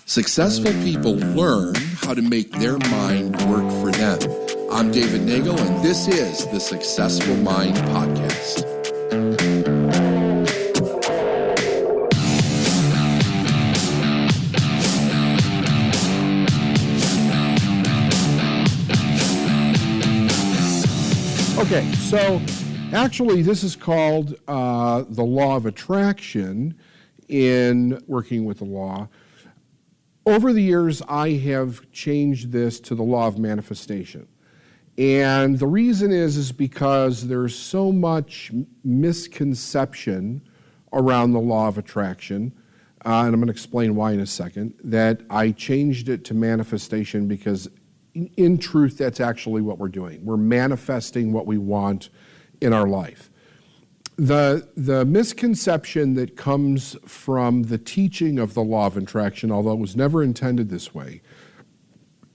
Successful people learn how to make their mind work for them. I'm David Nagel, and this is the Successful Mind Podcast. Okay, so actually this is called the law of attraction in working with the law. Over the years, I have changed this to the law of manifestation. And the reason is because there's so much misconception around the law of attraction, and I'm going to explain why in a second, that I changed it to manifestation because in truth, that's actually what we're doing. We're manifesting what we want in our life. The misconception that comes from the teaching of the law of attraction, although it was never intended this way,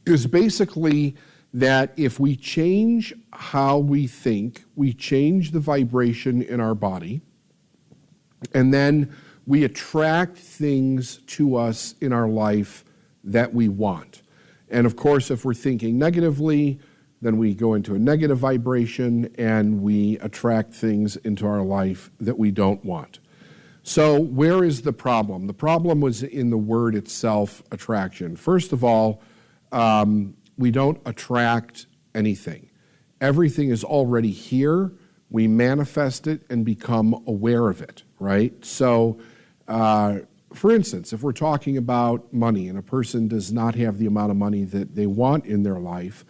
is basically that if we change how we think, we change the vibration in our body, and then we attract things to us in our life that we want. And of course, if we're thinking negatively, then we go into a negative vibration and we attract things into our life that we don't want. So where is the problem? The problem was in the word itself, attraction. First of all, we don't attract anything. Everything is already here. We manifest it and become aware of it, right? So, for instance, if we're talking about money and a person does not have the amount of money that they want in their life,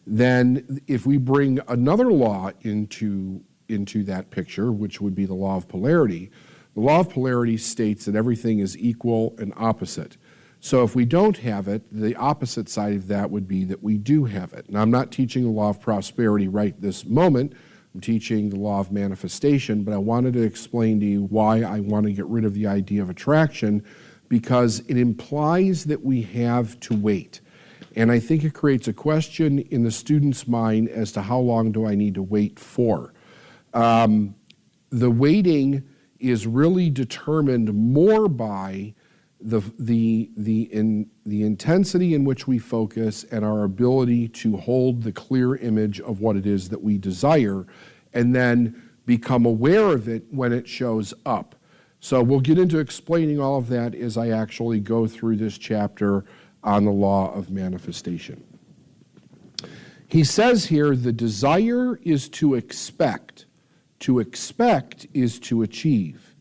then if we bring another law into that picture, which would be the law of polarity, the law of polarity states that everything is equal and opposite. So if we don't have it, the opposite side of that would be that we do have it. Now, I'm not teaching the law of prosperity right this moment. I'm teaching the law of manifestation, but I wanted to explain to you why I want to get rid of the idea of attraction, because it implies that we have to wait. And I think it creates a question in the student's mind as to how long do I need to wait for. The waiting is really determined more by the intensity in which we focus and our ability to hold the clear image of what it is that we desire and then become aware of it when it shows up. So we'll get into explaining all of that as I actually go through this chapter on the law of manifestation. He says here, the desire is to expect. To expect is to achieve.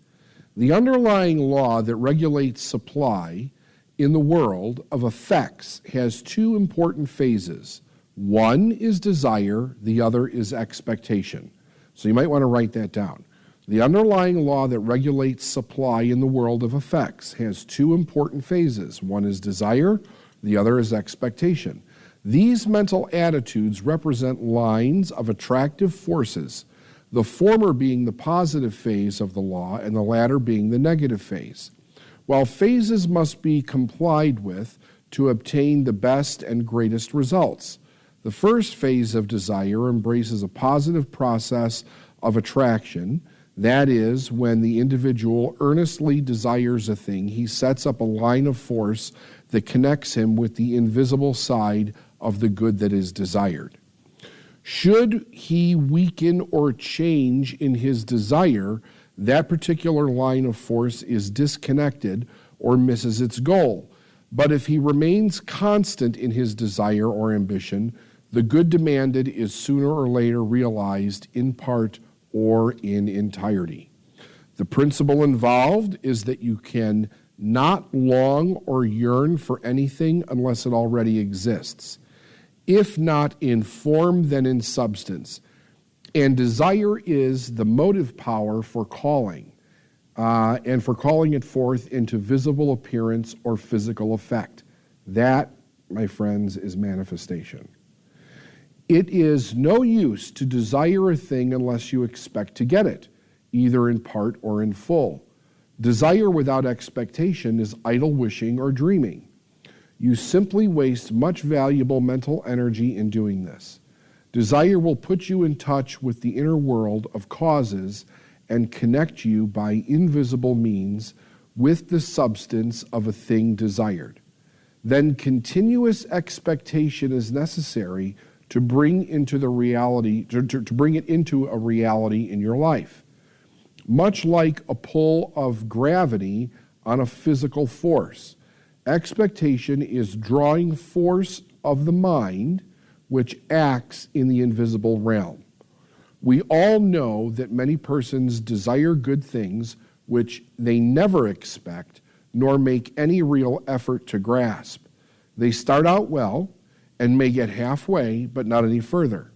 The underlying law that regulates supply in the world of effects has two important phases. One is desire, the other is expectation. So you might want to write that down. The underlying law that regulates supply in the world of effects has two important phases. One is desire, the other is expectation. These mental attitudes represent lines of attractive forces, the former being the positive phase of the law and the latter being the negative phase. While phases must be complied with to obtain the best and greatest results. The first phase of desire embraces a positive process of attraction. That is, when the individual earnestly desires a thing, he sets up a line of force that connects him with the invisible side of the good that is desired. Should he weaken or change in his desire, that particular line of force is disconnected or misses its goal. But if he remains constant in his desire or ambition, the good demanded is sooner or later realized in part or in entirety. The principle involved is that you can not long or yearn for anything unless it already exists, if not in form, then in substance. And desire is the motive power for calling, and for calling it forth into visible appearance or physical effect. That, my friends, is manifestation. It is no use to desire a thing unless you expect to get it, either in part or in full. Desire without expectation is idle wishing or dreaming. You simply waste much valuable mental energy in doing this. Desire will put you in touch with the inner world of causes and connect you by invisible means with the substance of a thing desired. Then continuous expectation is necessary to bring into the reality, to bring it into a reality in your life. Much like a pull of gravity on a physical force, expectation is drawing force of the mind which acts in the invisible realm. We all know that many persons desire good things which they never expect nor make any real effort to grasp. They start out well and may get halfway, but not any further.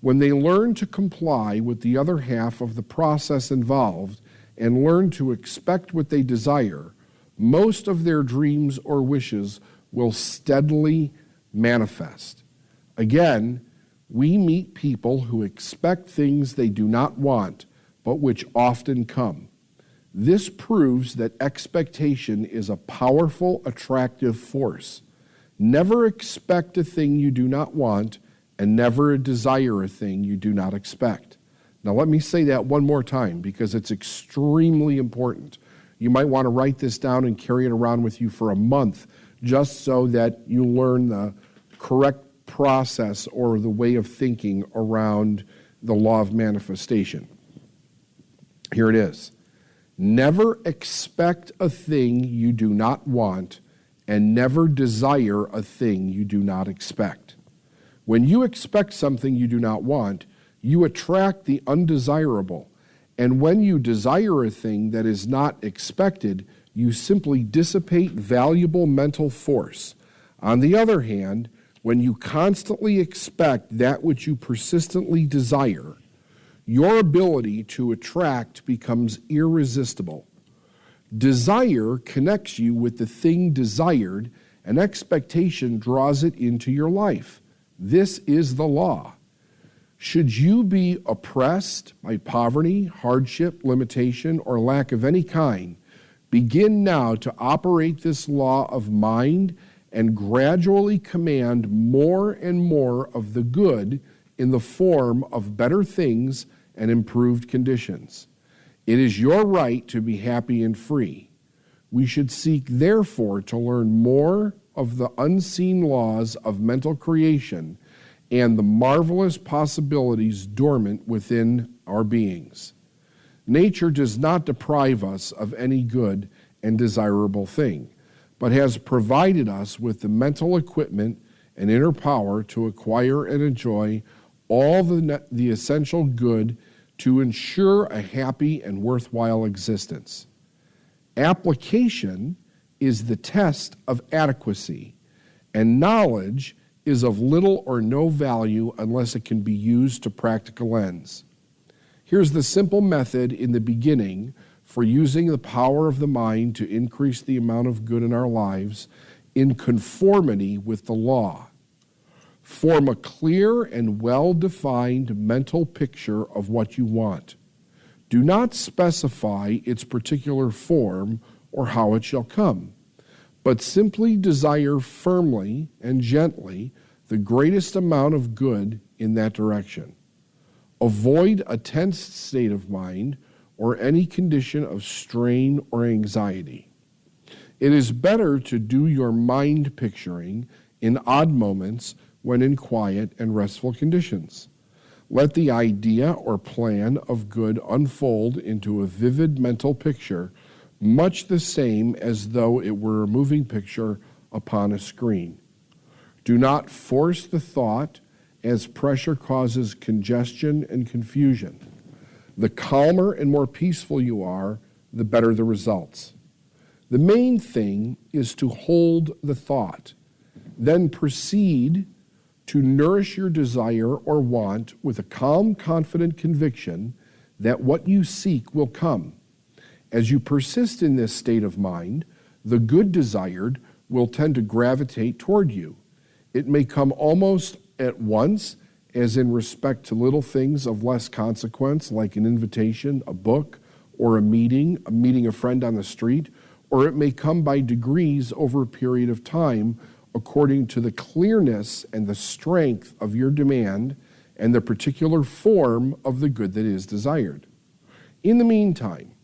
When they learn to comply with the other half of the process involved and learn to expect what they desire, most of their dreams or wishes will steadily manifest. Again, we meet people who expect things they do not want, but which often come. This proves that expectation is a powerful, attractive force. Never expect a thing you do not want, and never desire a thing you do not expect. Now let me say that one more time because it's extremely important. You might want to write this down and carry it around with you for a month just so that you learn the correct process or the way of thinking around the law of manifestation. Here it is. Never expect a thing you do not want, and never desire a thing you do not expect. When you expect something you do not want, you attract the undesirable. And when you desire a thing that is not expected, you simply dissipate valuable mental force. On the other hand, when you constantly expect that which you persistently desire, your ability to attract becomes irresistible. Desire connects you with the thing desired, and expectation draws it into your life. This is the law. Should you be oppressed by poverty, hardship, limitation, or lack of any kind, begin now to operate this law of mind and gradually command more and more of the good in the form of better things and improved conditions. It is your right to be happy and free. We should seek, therefore, to learn more of the unseen laws of mental creation and the marvelous possibilities dormant within our beings. Nature does not deprive us of any good and desirable thing, but has provided us with the mental equipment and inner power to acquire and enjoy all the essential good to ensure a happy and worthwhile existence. Application is the test of adequacy, and knowledge is of little or no value unless it can be used to practical ends. Here's the simple method in the beginning for using the power of the mind to increase the amount of good in our lives in conformity with the law. Form a clear and well-defined mental picture of what you want. Do not specify its particular form or how it shall come, but simply desire firmly and gently the greatest amount of good in that direction. Avoid a tense state of mind or any condition of strain or anxiety. It is better to do your mind picturing in odd moments when in quiet and restful conditions. Let the idea or plan of good unfold into a vivid mental picture, much the same as though it were a moving picture upon a screen. Do not force the thought, as pressure causes congestion and confusion. The calmer and more peaceful you are, the better the results. The main thing is to hold the thought, then proceed to nourish your desire or want with a calm, confident conviction that what you seek will come. As you persist in this state of mind, the good desired will tend to gravitate toward you. It may come almost at once, as in respect to little things of less consequence, like an invitation, a book, or meeting a friend on the street, or it may come by degrees over a period of time, according to the clearness and the strength of your demand and the particular form of the good that is desired. In the meantime,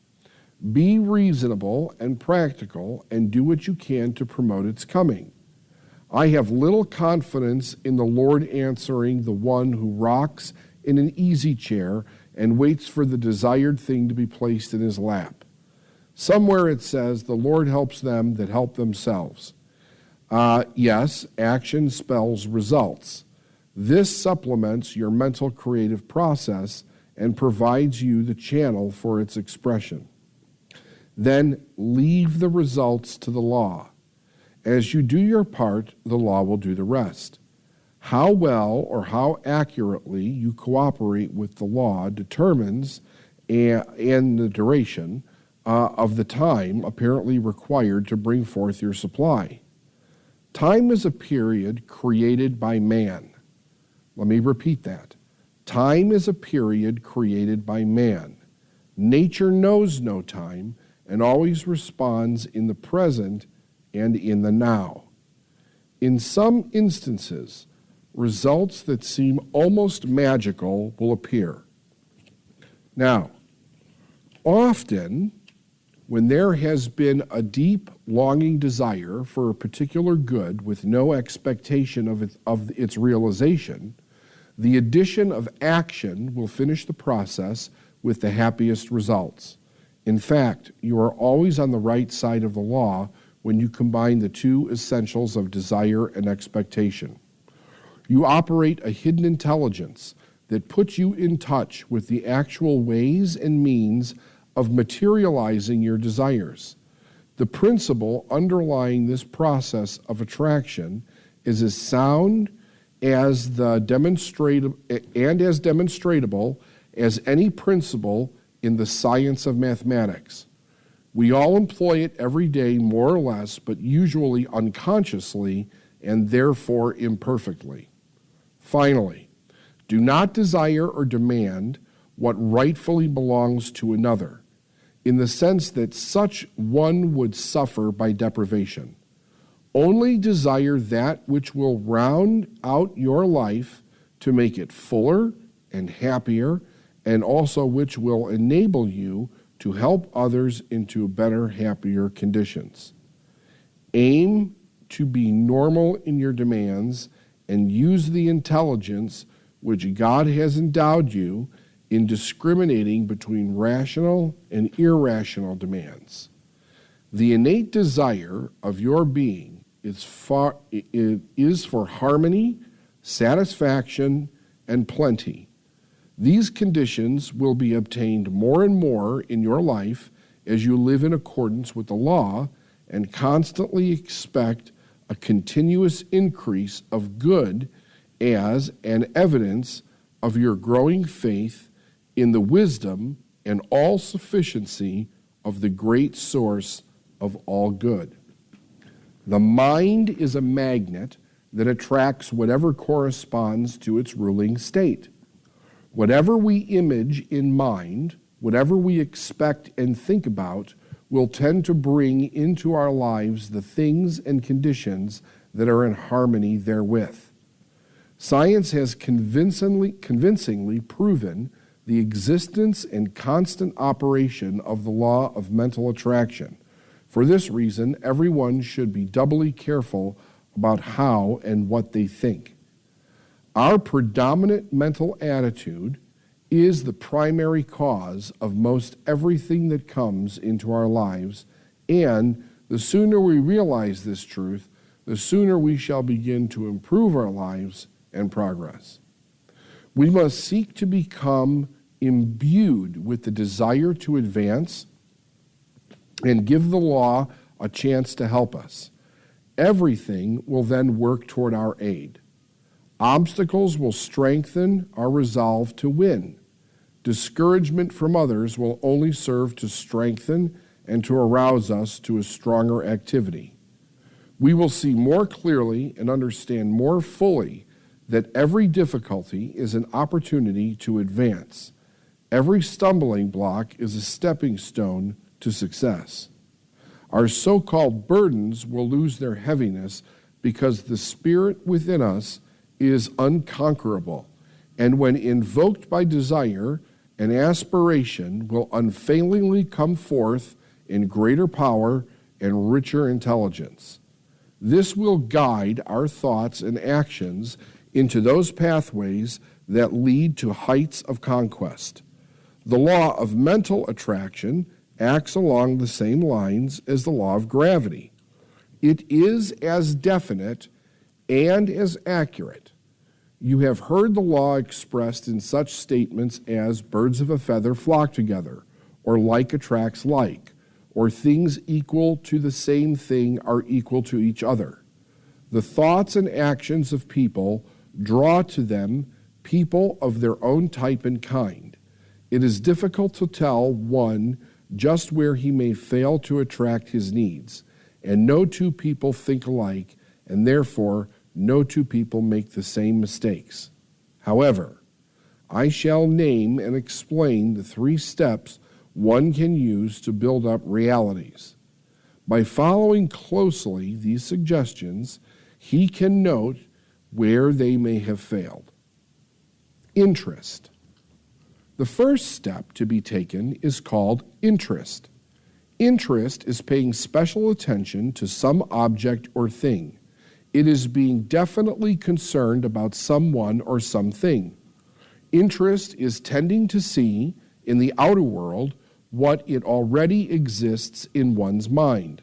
be reasonable and practical and do what you can to promote its coming. I have little confidence in the Lord answering the one who rocks in an easy chair and waits for the desired thing to be placed in his lap. Somewhere it says, the Lord helps them that help themselves. Yes, action spells results. This supplements your mental creative process and provides you the channel for its expression. Then leave the results to the law. As you do your part, the law will do the rest. How well or how accurately you cooperate with the law determines and the duration of the time apparently required to bring forth your supply. Time is a period created by man. Let me repeat that. Time is a period created by man. Nature knows no time and always responds in the present and in the now. In some instances, results that seem almost magical will appear. Now, often, when there has been a deep, longing desire for a particular good with no expectation of its realization, the addition of action will finish the process with the happiest results. In fact, you are always on the right side of the law when you combine the two essentials of desire and expectation. You operate a hidden intelligence that puts you in touch with the actual ways and means of materializing your desires. The principle underlying this process of attraction is as sound as demonstratable as any principle in the science of mathematics. We all employ it every day more or less, but usually unconsciously and therefore imperfectly. Finally, do not desire or demand what rightfully belongs to another, in the sense that such one would suffer by deprivation. Only desire that which will round out your life to make it fuller and happier, and also which will enable you to help others into better, happier conditions. Aim to be normal in your demands and use the intelligence which God has endowed you in discriminating between rational and irrational demands. The innate desire of your being is for harmony, satisfaction, and plenty. These conditions will be obtained more and more in your life as you live in accordance with the law and constantly expect a continuous increase of good as an evidence of your growing faith in the wisdom and all sufficiency of the great source of all good. The mind is a magnet that attracts whatever corresponds to its ruling state. Whatever we image in mind, whatever we expect and think about, will tend to bring into our lives the things and conditions that are in harmony therewith. Science has convincingly proven the existence and constant operation of the law of mental attraction. For this reason, everyone should be doubly careful about how and what they think. Our predominant mental attitude is the primary cause of most everything that comes into our lives, and the sooner we realize this truth, the sooner we shall begin to improve our lives and progress. We must seek to become imbued with the desire to advance and give the law a chance to help us. Everything will then work toward our aid. Obstacles will strengthen our resolve to win. Discouragement from others will only serve to strengthen and to arouse us to a stronger activity. We will see more clearly and understand more fully that every difficulty is an opportunity to advance. Every stumbling block is a stepping stone to success. Our so-called burdens will lose their heaviness because the spirit within us is unconquerable, and when invoked by desire, and aspiration will unfailingly come forth in greater power and richer intelligence. This will guide our thoughts and actions into those pathways that lead to heights of conquest. The law of mental attraction acts along the same lines as the law of gravity. It is as definite and as accurate. You have heard the law expressed in such statements as birds of a feather flock together, or like attracts like, or things equal to the same thing are equal to each other. The thoughts and actions of people draw to them people of their own type and kind. It is difficult to tell one just where he may fail to attract his needs, and no two people think alike, and therefore no two people make the same mistakes. However, I shall name and explain the 3 steps one can use to build up realities. By following closely these suggestions, he can note where they may have failed. Interest. The first step to be taken is called interest. Interest is paying special attention to some object or thing. It is being definitely concerned about someone or something. Interest is tending to see in the outer world what it already exists in one's mind.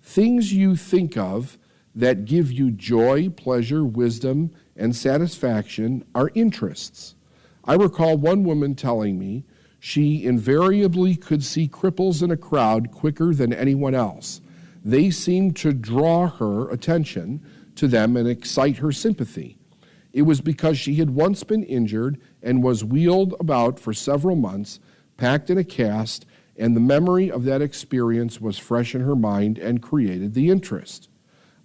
Things you think of that give you joy, pleasure, wisdom, and satisfaction are interests. I recall one woman telling me she invariably could see cripples in a crowd quicker than anyone else. They seemed to draw her attention to them and excite her sympathy. It was because she had once been injured and was wheeled about for several months, packed in a cast, and the memory of that experience was fresh in her mind and created the interest.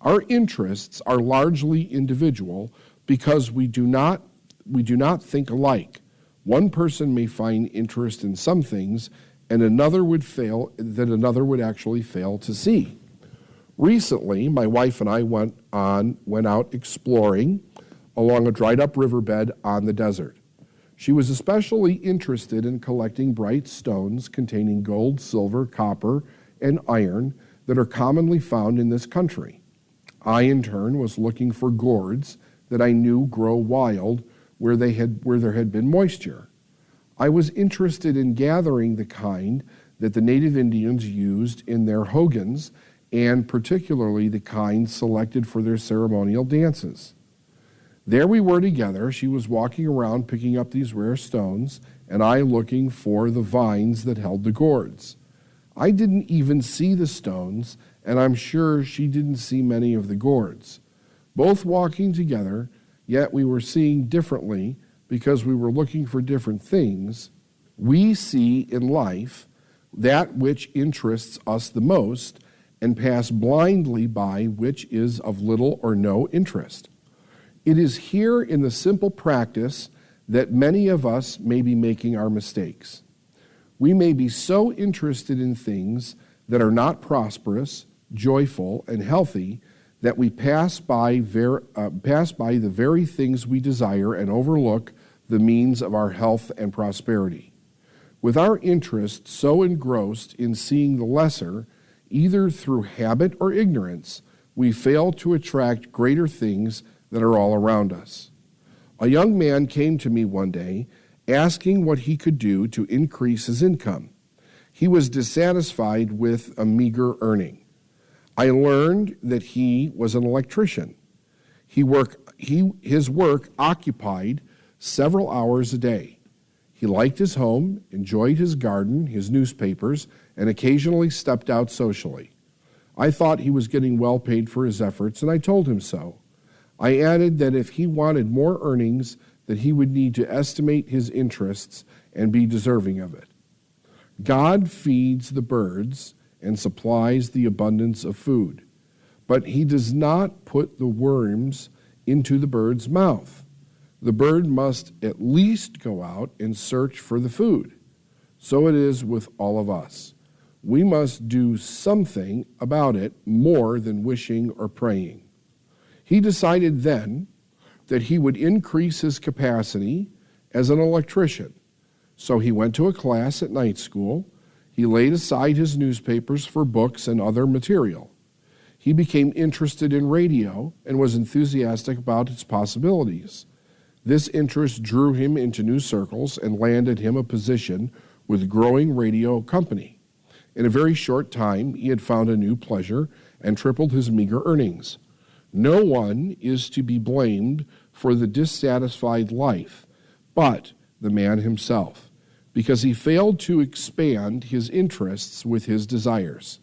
Our interests are largely individual because we do not think alike. One person may find interest in some things and another would actually fail to see. Recently, my wife and I went out exploring along a dried up riverbed on the desert. She was especially interested in collecting bright stones containing gold, silver, copper, and iron that are commonly found in this country. I, in turn, was looking for gourds that I knew grow wild where there had been moisture. I was interested in gathering the kind that the native Indians used in their hogans, and particularly the kind selected for their ceremonial dances. There we were together. She was walking around picking up these rare stones, and I looking for the vines that held the gourds. I didn't even see the stones, and I'm sure she didn't see many of the gourds. Both walking together, yet we were seeing differently because we were looking for different things. We see in life that which interests us the most and pass blindly by which is of little or no interest. It is here in the simple practice that many of us may be making our mistakes. We may be so interested in things that are not prosperous, joyful, and healthy that we pass by the very things we desire and overlook the means of our health and prosperity. With our interest so engrossed in seeing the lesser, either through habit or ignorance, we fail to attract greater things that are all around us. A young man came to me one day asking what he could do to increase his income. He was dissatisfied with a meager earning. I learned that he was an electrician. His work occupied several hours a day. He liked his home, enjoyed his garden, his newspapers, and occasionally stepped out socially. I thought he was getting well paid for his efforts, and I told him so. I added that if he wanted more earnings, that he would need to estimate his interests and be deserving of it. God feeds the birds and supplies the abundance of food, but he does not put the worms into the bird's mouth. The bird must at least go out and search for the food. So it is with all of us. We must do something about it more than wishing or praying. He decided then that he would increase his capacity as an electrician. So he went to a class at night school. He laid aside his newspapers for books and other material. He became interested in radio and was enthusiastic about its possibilities. This interest drew him into new circles and landed him a position with a growing radio company. In a very short time, he had found a new pleasure and tripled his meager earnings. No one is to be blamed for the dissatisfied life, but the man himself, because he failed to expand his interests with his desires.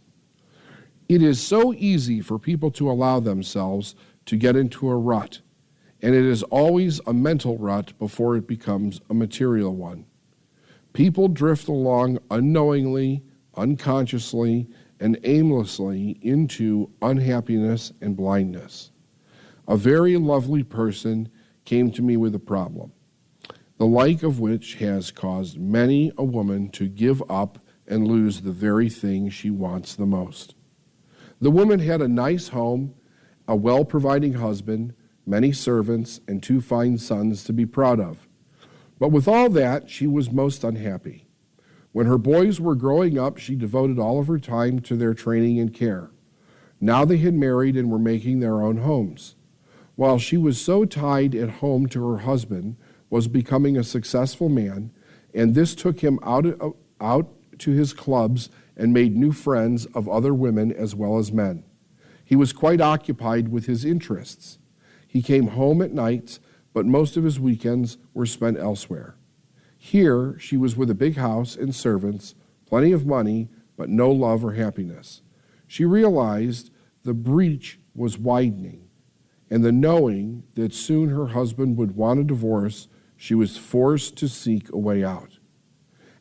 It is so easy for people to allow themselves to get into a rut, and it is always a mental rut before it becomes a material one. People drift along unknowingly, unconsciously, and aimlessly into unhappiness and blindness. A very lovely person came to me with a problem, the like of which has caused many a woman to give up and lose the very thing she wants the most. The woman had a nice home, a well-providing husband, many servants, and 2 fine sons to be proud of. But with all that, she was most unhappy. When her boys were growing up, she devoted all of her time to their training and care. Now they had married and were making their own homes. While she was so tied at home to her husband, was becoming a successful man, and this took him out to his clubs and made new friends of other women as well as men. He was quite occupied with his interests. He came home at nights, but most of his weekends were spent elsewhere. Here, she was with a big house and servants, plenty of money, but no love or happiness. She realized the breach was widening, and the knowing that soon her husband would want a divorce, she was forced to seek a way out.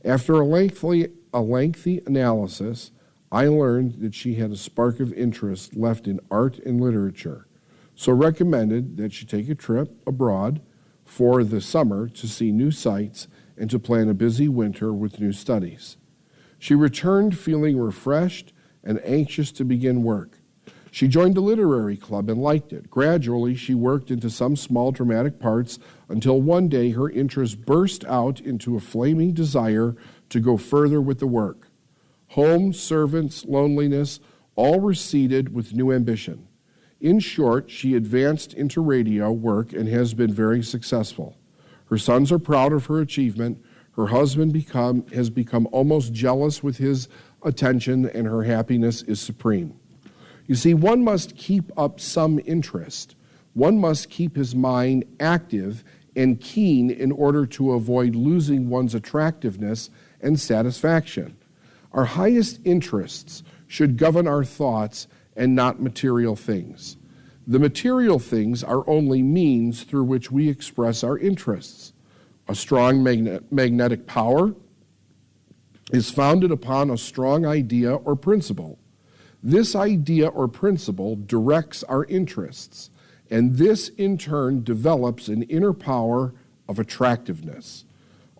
After a lengthy analysis, I learned that she had a spark of interest left in art and literature, so recommended that she take a trip abroad for the summer to see new sights and to plan a busy winter with new studies. She returned feeling refreshed and anxious to begin work. She joined a literary club and liked it. Gradually, she worked into some small dramatic parts until one day her interest burst out into a flaming desire to go further with the work. Home, servants, loneliness, all receded with new ambition. In short, she advanced into radio work and has been very successful. Her sons are proud of her achievement. Her husband has become almost jealous with his attention, and her happiness is supreme. You see, one must keep up some interest. One must keep his mind active and keen in order to avoid losing one's attractiveness and satisfaction. Our highest interests should govern our thoughts and not material things. The material things are only means through which we express our interests. A strong magnetic power is founded upon a strong idea or principle. This idea or principle directs our interests, and this in turn develops an inner power of attractiveness.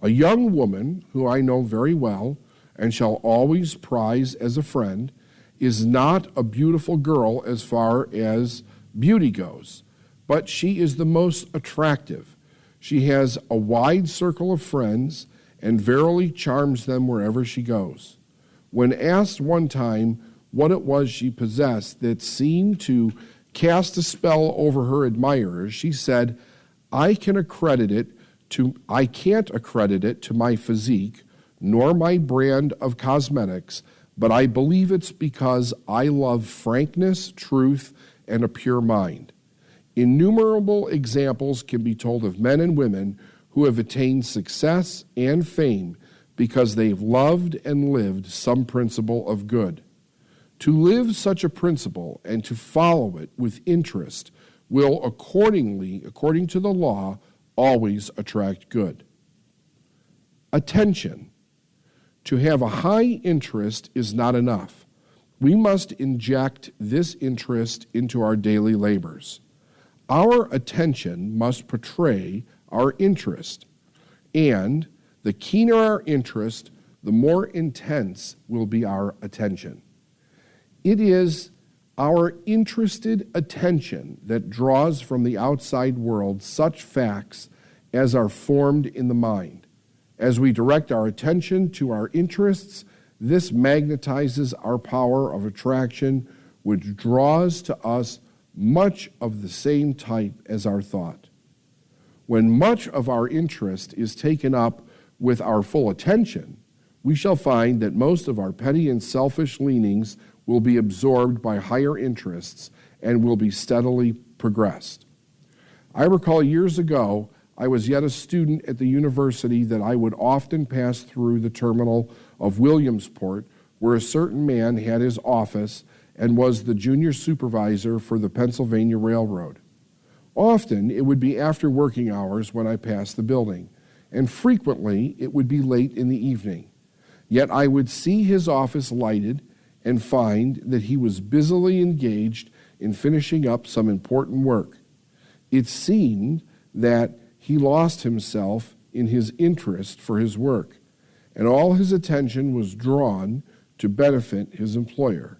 A young woman, who I know very well and shall always prize as a friend, is not a beautiful girl as far as beauty goes, but she is the most attractive. She has a wide circle of friends and verily charms them wherever she goes. When asked one time what it was she possessed that seemed to cast a spell over her admirers, she said, I can't accredit it to my physique, nor my brand of cosmetics, but I believe it's because I love frankness, truth, and a pure mind. Innumerable examples can be told of men and women who have attained success and fame because they've loved and lived some principle of good. To live such a principle and to follow it with interest will according to the law, always attract good. Attention. To have a high interest is not enough. We must inject this interest into our daily labors. Our attention must portray our interest, and the keener our interest, the more intense will be our attention. It is our interested attention that draws from the outside world such facts as are formed in the mind. As we direct our attention to our interests, this magnetizes our power of attraction, which draws to us much of the same type as our thought. When much of our interest is taken up with our full attention, we shall find that most of our petty and selfish leanings will be absorbed by higher interests and will be steadily progressed. I recall years ago, I was yet a student at the university that I would often pass through the terminal of Williamsport, where a certain man had his office and was the junior supervisor for the Pennsylvania Railroad. Often it would be after working hours when I passed the building, and frequently it would be late in the evening. Yet I would see his office lighted and find that he was busily engaged in finishing up some important work. It seemed that he lost himself in his interest for his work, and all his attention was drawn to benefit his employer.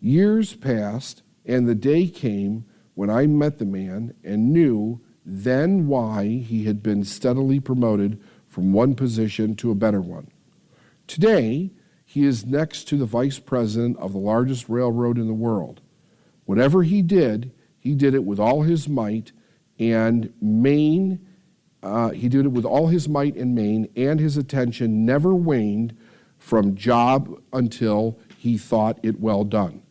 Years passed, and the day came when I met the man and knew then why he had been steadily promoted from one position to a better one. Today, he is next to the vice president of the largest railroad in the world. Whatever he did it with all his might and main. He did it with all his might and main, and his attention never waned from job until he thought it well done.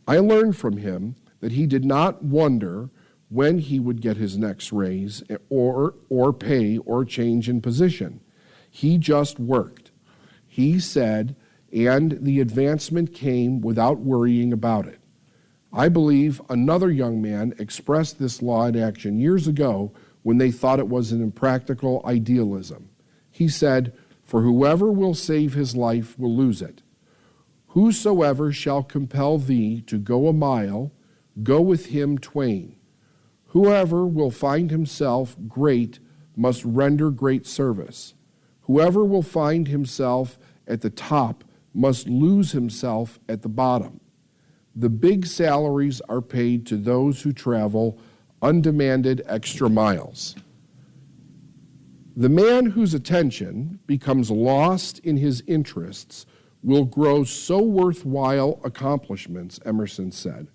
I learned from him that he did not wonder when he would get his next raise or pay or change in position. He just worked. He said, and the advancement came without worrying about it. I believe another young man expressed this law in action years ago when they thought it was an impractical idealism. He said, "For whoever will save his life will lose it. Whosoever shall compel thee to go a mile, go with him twain. Whoever will find himself great must render great service. Whoever will find himself at the top must lose himself at the bottom. The big salaries are paid to those who travel undemanded extra miles." The man whose attention becomes lost in his interests will grow so worthwhile accomplishments, Emerson said.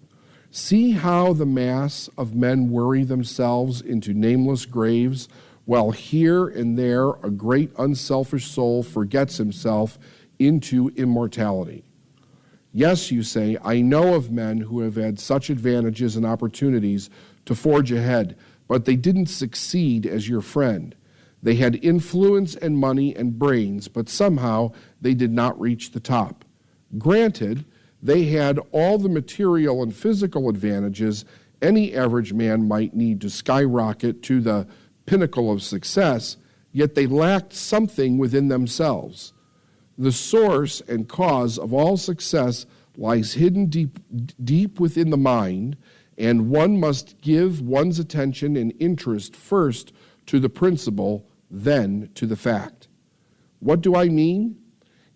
See how the mass of men worry themselves into nameless graves, while here and there a great unselfish soul forgets himself into immortality. Yes, you say, I know of men who have had such advantages and opportunities to forge ahead, but they didn't succeed as your friend. They had influence and money and brains, but somehow they did not reach the top. Granted, they had all the material and physical advantages any average man might need to skyrocket to the pinnacle of success, yet they lacked something within themselves. The source and cause of all success lies hidden deep within the mind, and one must give one's attention and interest first to the principle, then to the fact. What do I mean?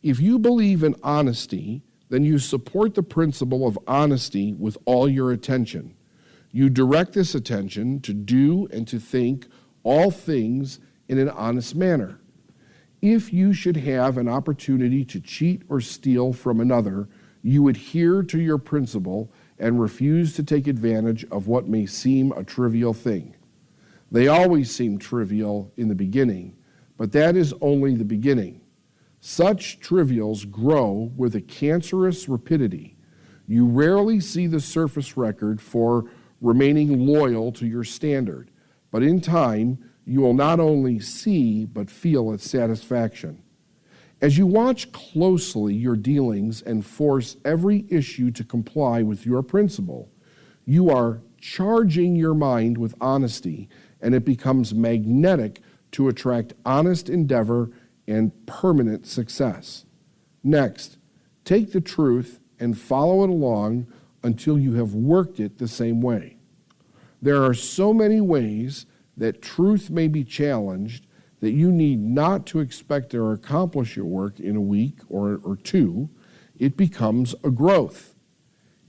If you believe in honesty, then you support the principle of honesty with all your attention. You direct this attention to do and to think all things in an honest manner. If you should have an opportunity to cheat or steal from another, you adhere to your principle and refuse to take advantage of what may seem a trivial thing. They always seem trivial in the beginning, but that is only the beginning. Such trivials grow with a cancerous rapidity. You rarely see the surface record for remaining loyal to your standard, but in time, you will not only see, but feel its satisfaction. As you watch closely your dealings and force every issue to comply with your principle, you are charging your mind with honesty, and it becomes magnetic to attract honest endeavor and permanent success. Next, take the truth and follow it along until you have worked it the same way. There are so many ways that truth may be challenged that you need not to expect to accomplish your work in a week or two. It becomes a growth.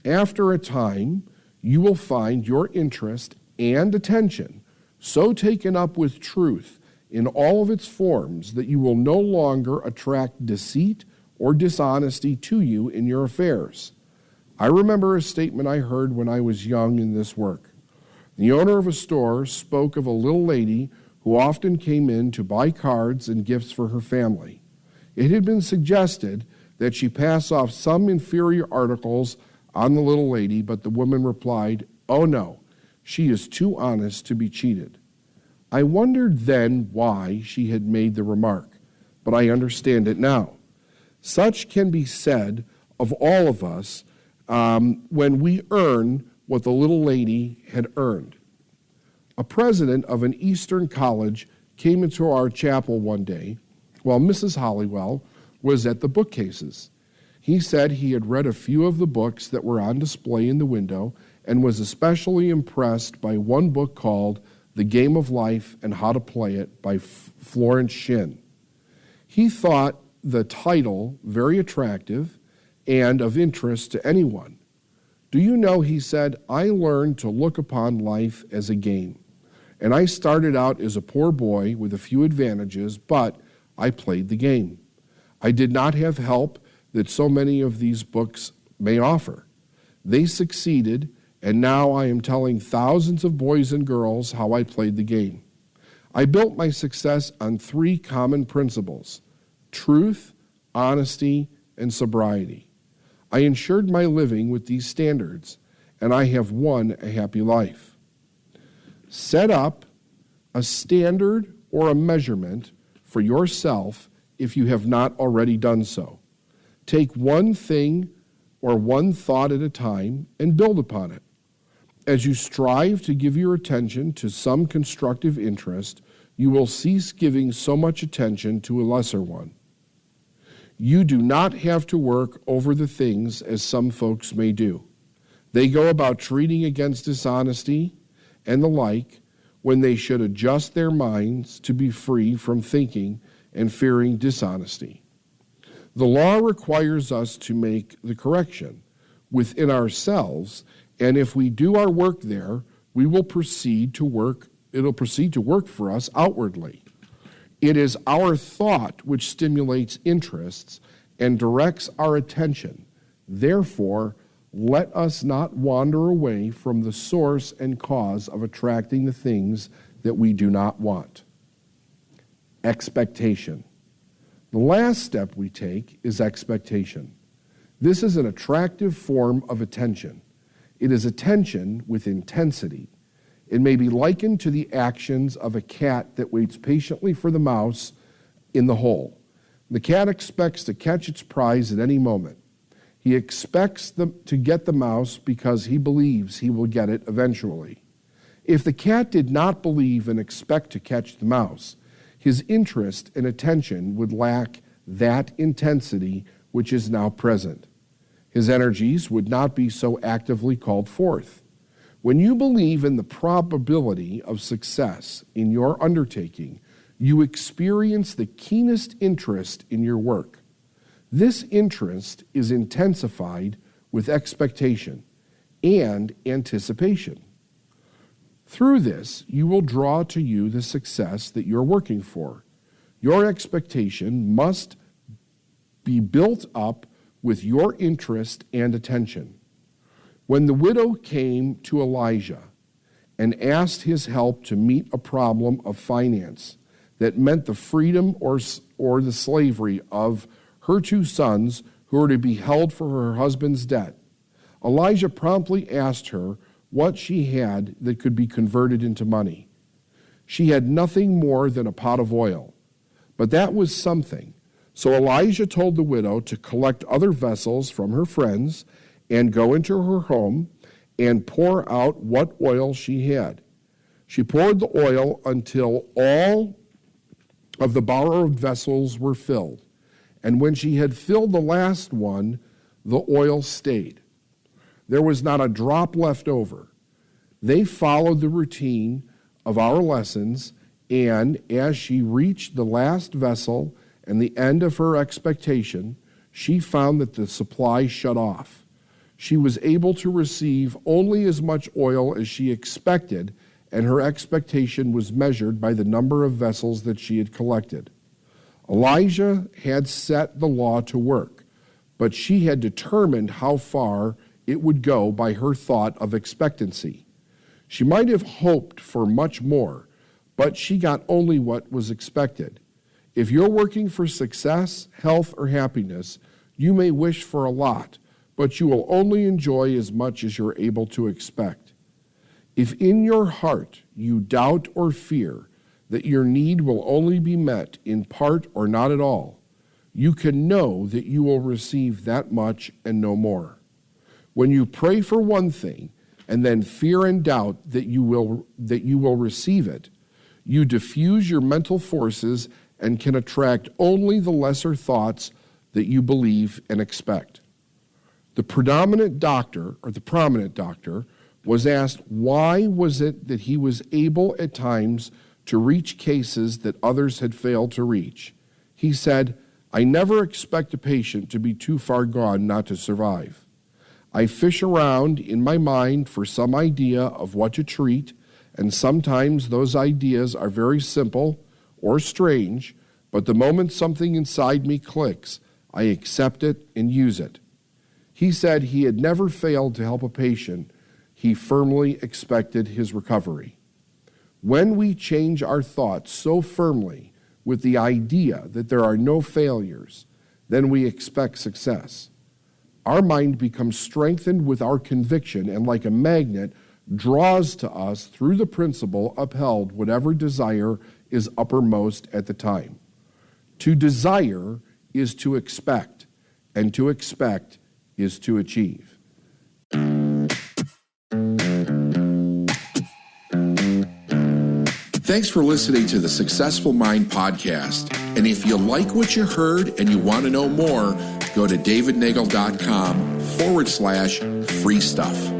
After a time, you will find your interest and attention so taken up with truth in all of its forms that you will no longer attract deceit or dishonesty to you in your affairs. I remember a statement I heard when I was young in this work. The owner of a store spoke of a little lady who often came in to buy cards and gifts for her family. It had been suggested that she pass off some inferior articles on the little lady, but the woman replied, "Oh no, she is too honest to be cheated." I wondered then why she had made the remark, but I understand it now. Such can be said of all of us when we earn what the little lady had earned. A president of an Eastern college came into our chapel one day while Mrs. Holliwell was at the bookcases. He said he had read a few of the books that were on display in the window and was especially impressed by one book called The Game of Life and How to Play It by Florence Shinn. He thought the title very attractive and of interest to anyone. "Do you know," he said, "I learned to look upon life as a game. And I started out as a poor boy with a few advantages, but I played the game. I did not have help that so many of these books may offer. They succeeded, and now I am telling thousands of boys and girls how I played the game. I built my success on 3 common principles: truth, honesty, and sobriety. I ensured my living with these standards, and I have won a happy life." Set up a standard or a measurement for yourself if you have not already done so. Take one thing or one thought at a time and build upon it. As you strive to give your attention to some constructive interest, you will cease giving so much attention to a lesser one. You do not have to work over the things as some folks may do. They go about treating against dishonesty and the like when they should adjust their minds to be free from thinking and fearing dishonesty. The law requires us to make the correction within ourselves, and if we do our work there, it'll proceed to work for us outwardly. It is our thought which stimulates interests and directs our attention. Therefore, let us not wander away from the source and cause of attracting the things that we do not want. Expectation. The last step we take is expectation. This is an attractive form of attention. It is attention with intensity. It may be likened to the actions of a cat that waits patiently for the mouse in the hole. The cat expects to catch its prize at any moment. He expects to get the mouse because he believes he will get it eventually. If the cat did not believe and expect to catch the mouse, his interest and attention would lack that intensity which is now present. His energies would not be so actively called forth. When you believe in the probability of success in your undertaking, you experience the keenest interest in your work. This interest is intensified with expectation and anticipation. Through this, you will draw to you the success that you're working for. Your expectation must be built up with your interest and attention. When the widow came to Elijah and asked his help to meet a problem of finance that meant the freedom or the slavery of her 2 sons who were to be held for her husband's debt, Elijah promptly asked her what she had that could be converted into money. She had nothing more than a pot of oil, but that was something. So Elijah told the widow to collect other vessels from her friends and go into her home and pour out what oil she had. She poured the oil until all of the borrowed vessels were filled. And when she had filled the last one, the oil stayed. There was not a drop left over. They followed the routine of our lessons, and as she reached the last vessel and the end of her expectation, she found that the supply shut off. She was able to receive only as much oil as she expected and her expectation was measured by the number of vessels that she had collected. Elijah had set the law to work, but she had determined how far it would go by her thought of expectancy. She might have hoped for much more, but she got only what was expected. If you're working for success, health, or happiness, you may wish for a lot, but you will only enjoy as much as you're able to expect. If in your heart you doubt or fear that your need will only be met in part or not at all, you can know that you will receive that much and no more. When you pray for one thing and then fear and doubt that you will receive it, you diffuse your mental forces and can attract only the lesser thoughts that you believe and expect. The prominent doctor was asked why was it that he was able at times to reach cases that others had failed to reach. He said, "I never expect a patient to be too far gone not to survive. I fish around in my mind for some idea of what to treat, and sometimes those ideas are very simple or strange, but the moment something inside me clicks, I accept it and use it." He said he had never failed to help a patient. He firmly expected his recovery. When we change our thoughts so firmly with the idea that there are no failures, then we expect success. Our mind becomes strengthened with our conviction and, like a magnet, draws to us through the principle upheld whatever desire is uppermost at the time. To desire is to expect, and to expect is to achieve. Thanks for listening to the Successful Mind podcast. And if you like what you heard and you want to know more, go to davidnagel.com/free stuff.